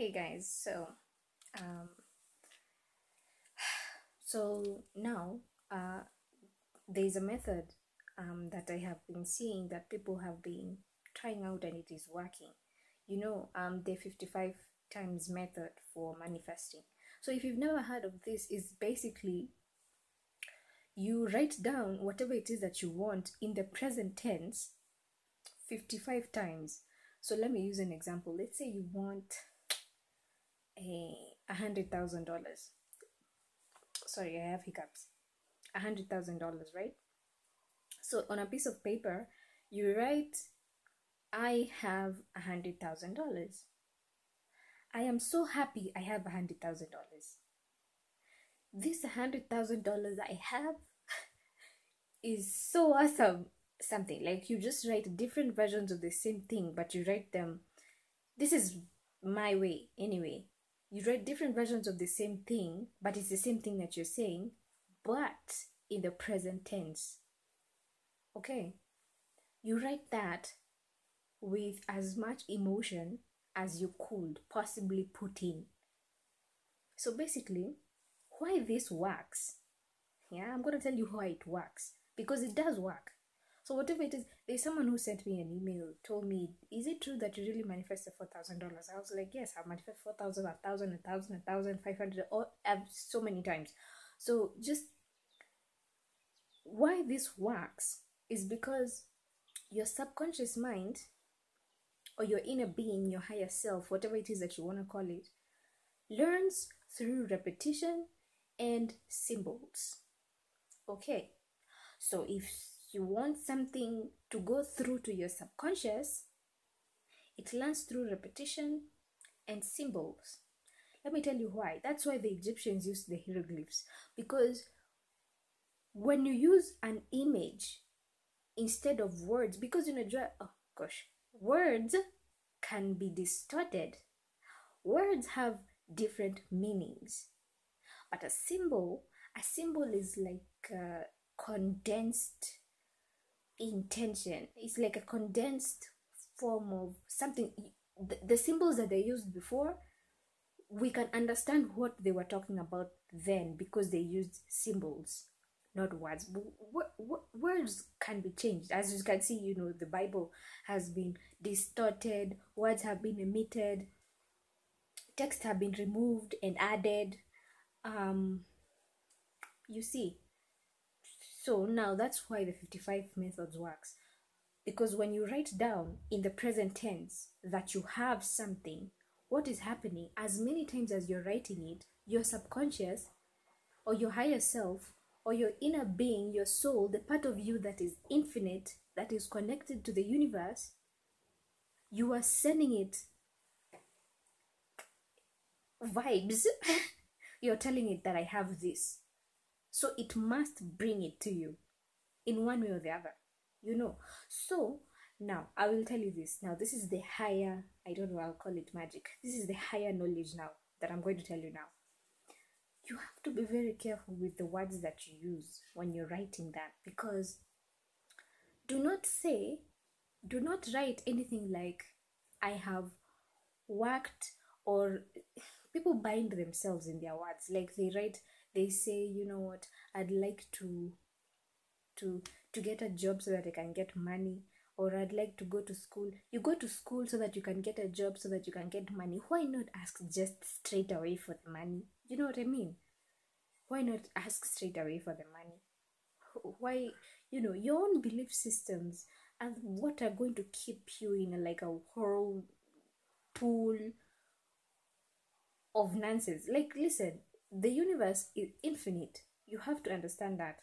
Hey guys, um, so now uh, there's a method that I have been seeing that people have been trying out and it is working. The 55 times method for manifesting. So if you've never heard of this, is basically you write down whatever it is that you want in the present tense 55 times. So let me use an example. Let's say you want $100,000. Sorry, I have hiccups. $100,000, right? So on a piece of paper, you write, I have $100,000. I am so happy I have $100,000. This $100,000 I have is so awesome. Something like you just write different versions of the same thing, but you write them. This is my way, anyway. You write different versions of the same thing, but it's the same thing that you're saying, but in the present tense. Okay? You write that with as much emotion as you could possibly put in. So basically, why this works, yeah, I'm gonna tell you why it works, because it does work. So whatever it is, there's someone who sent me an email, told me, is it true that you really manifested $4,000? I was like, yes, I've manifested 4,000, 1,000, 1,000, 1,500, so many times. So just why this works is because your subconscious mind or your inner being, your higher self, whatever it is that you want to call it, learns through repetition and symbols. Okay, so if you want something to go through to your subconscious, it learns through repetition and symbols. Let me tell you why. That's why the Egyptians used the hieroglyphs, because when you use an image instead of words, because oh gosh, words can be distorted. Words have different meanings, but a symbol is like a condensed intention. It's like a condensed form of something. The symbols that they used before, we can understand what they were talking about then because they used symbols, not words. Words can be changed. As you can see, the Bible has been distorted, words have been omitted, text have been removed and added. You see, so now that's why the 55 methods works, because when you write down in the present tense that you have something, what is happening, as many times as you're writing it, your subconscious or your higher self or your inner being, your soul, the part of you that is infinite, that is connected to the universe, you are sending it vibes. You're telling it that I have this, so it must bring it to you in one way or the other, So now I will tell you this. Now, this is the higher, I don't know, I'll call it magic. This is the higher knowledge now that I'm going to tell you now. You have to be very careful with the words that you use when you're writing that, because do not write anything like I have worked, or people bind themselves in their words. Like they say, you know what, I'd like to to get a job so that I can get money, or I'd like to go to school. You go to school so that you can get a job so that you can get money. Why not ask just straight away for the money? You know what I mean? Why not ask straight away for the money? Why, your own belief systems and what are going to keep you in like a whirlpool of nonsense. Like, listen, the universe is infinite. You have to understand that.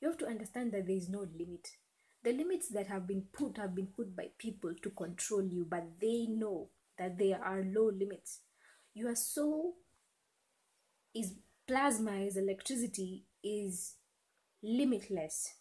You have to understand that there is no limit. The limits that have been put by people to control you, but they know that there are low limits. Your soul is plasma, is electricity, is limitless.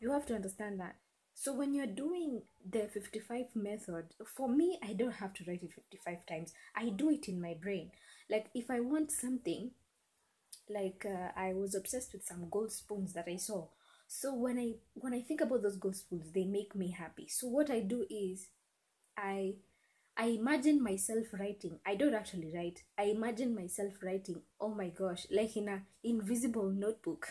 You have to understand that. So when you're doing the 55 method, for me, I don't have to write it 55 times. I do it in my brain. Like if I want something, like I was obsessed with some gold spoons that I saw. So when I think about those gold spoons, they make me happy. So what I do is I I imagine myself writing. I don't actually write. I imagine myself writing. Oh my gosh, like in a invisible notebook.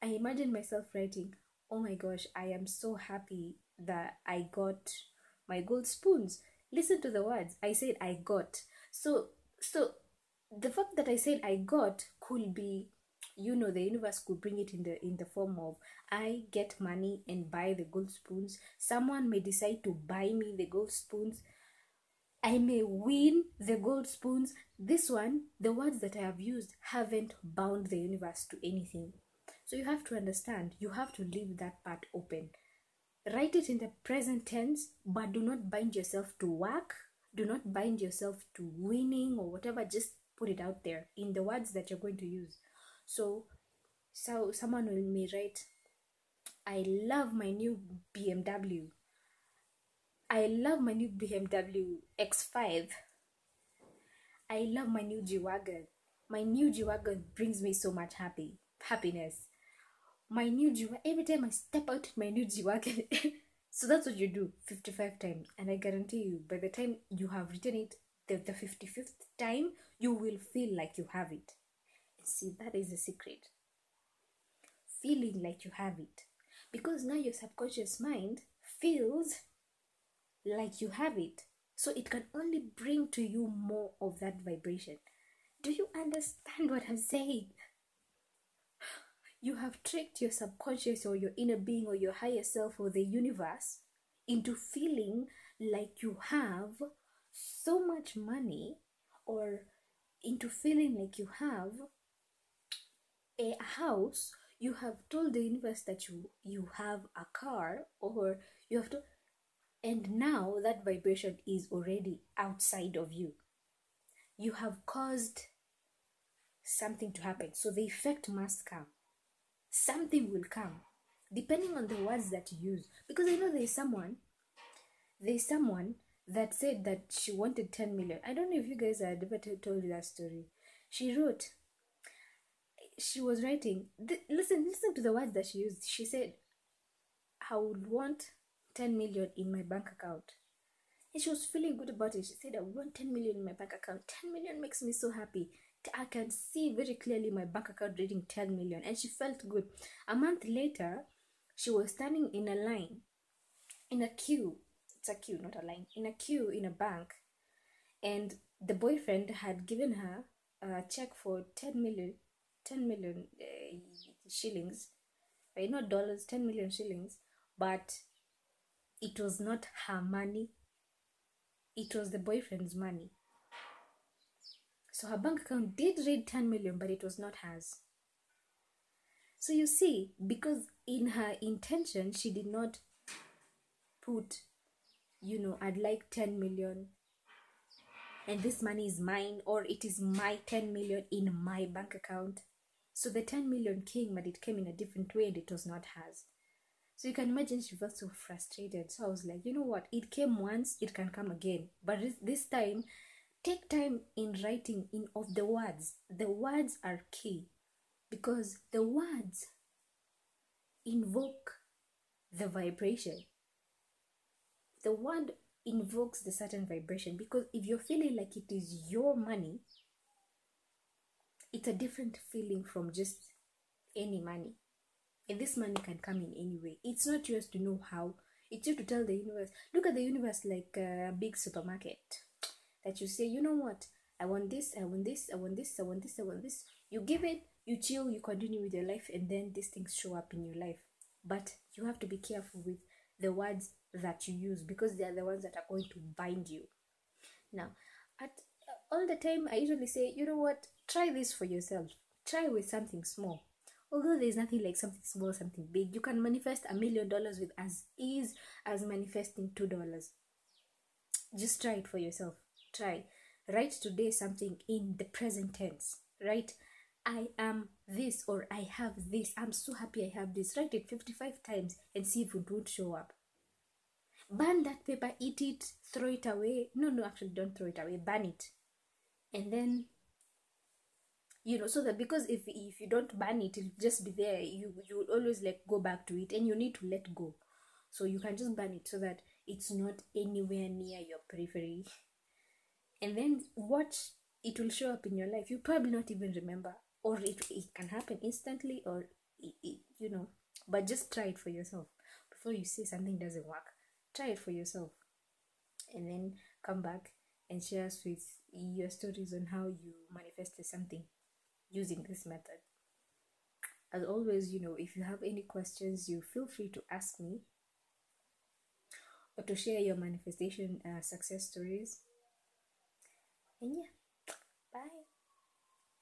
I imagine myself writing, oh my gosh, I am so happy that I got my gold spoons. Listen to the words. I said I got. So the fact that I said I got could be, the universe could bring it in the form of I get money and buy the gold spoons. Someone may decide to buy me the gold spoons. I may win the gold spoons. This one, the words that I have used haven't bound the universe to anything. So you have to understand, you have to leave that part open. Write it in the present tense, but do not bind yourself to work. Do not bind yourself to winning or whatever. Just put it out there in the words that you're going to use. So someone may write, I love my new BMW. I love my new BMW X5. I love my new G-Wagon. My new G-Wagon brings me so much happiness. My new G-Wagon, every time I step out in my new G-Wagon, so that's what you do 55 times. And I guarantee you, by the time you have written it the 55th time, you will feel like you have it. See, that is the secret. Feeling like you have it. Because now your subconscious mind feels like you have it. So it can only bring to you more of that vibration. Do you understand what I'm saying? You have tricked your subconscious or your inner being or your higher self or the universe into feeling like you have so much money, or into feeling like you have a house. You have told the universe that you have a car, or you have to, and now that vibration is already outside of you. You have caused something to happen, so the effect must come. Something will come depending on the words that you use. Because I know there's someone that said that she wanted 10 million. I don't know if you guys had ever told you that story. She was writing, listen to the words that she used. She said, I would want 10 million in my bank account. And she was feeling good about it. She said, I want 10 million in my bank account. 10 million makes me so happy. I can see very clearly my bank account reading 10 million. And she felt good. A month later, she was standing in a line, in a queue. It's a queue, not a line. In a queue in a bank. And the boyfriend had given her a check for 10 million shillings. Right? Not dollars, 10 million shillings. But it was not her money. It was the boyfriend's money. So her bank account did read 10 million, but it was not hers. So you see, because in her intention, she did not put, I'd like 10 million and this money is mine, or it is my 10 million in my bank account. So the 10 million came, but it came in a different way and it was not hers. So you can imagine she felt so frustrated. So I was like, you know what? It came once, it can come again. But this time, take time in writing in of the words. The words are key, because the words invoke the vibration. The word invokes the certain vibration, because if you're feeling like it is your money, it's a different feeling from just any money. And this money can come in any way. It's not yours to know how. It's you to tell the universe. Look at the universe like a big supermarket. That you say, you know what? I want this, I want this, I want this, I want this, I want this. You give it, you chill, you continue with your life, and then these things show up in your life. But you have to be careful with the words that you use, because they are the ones that are going to bind you. Now, at all the time, I usually say, you know what? Try this for yourself. Try with something small. Although there's nothing like something small, something big. You can manifest $1 million with as ease as manifesting $2. Just try it for yourself. Try. Write today something in the present tense. Write, I am this, or I have this. I'm so happy I have this. Write it 55 times and see if it won't show up. Burn that paper, eat it, throw it away. No, actually don't throw it away. Burn it. And then, so that, because if you don't burn it, it'll just be there. You will always go back to it, and you need to let go. So you can just burn it, so that it's not anywhere near your periphery. And then watch, it will show up in your life. You probably not even remember, or it can happen instantly, or but just try it for yourself before you say something doesn't work. Try it for yourself, and then come back and share us with your stories on how you manifested something using this method. As always, if you have any questions, you feel free to ask me or to share your manifestation success stories. And yeah, bye.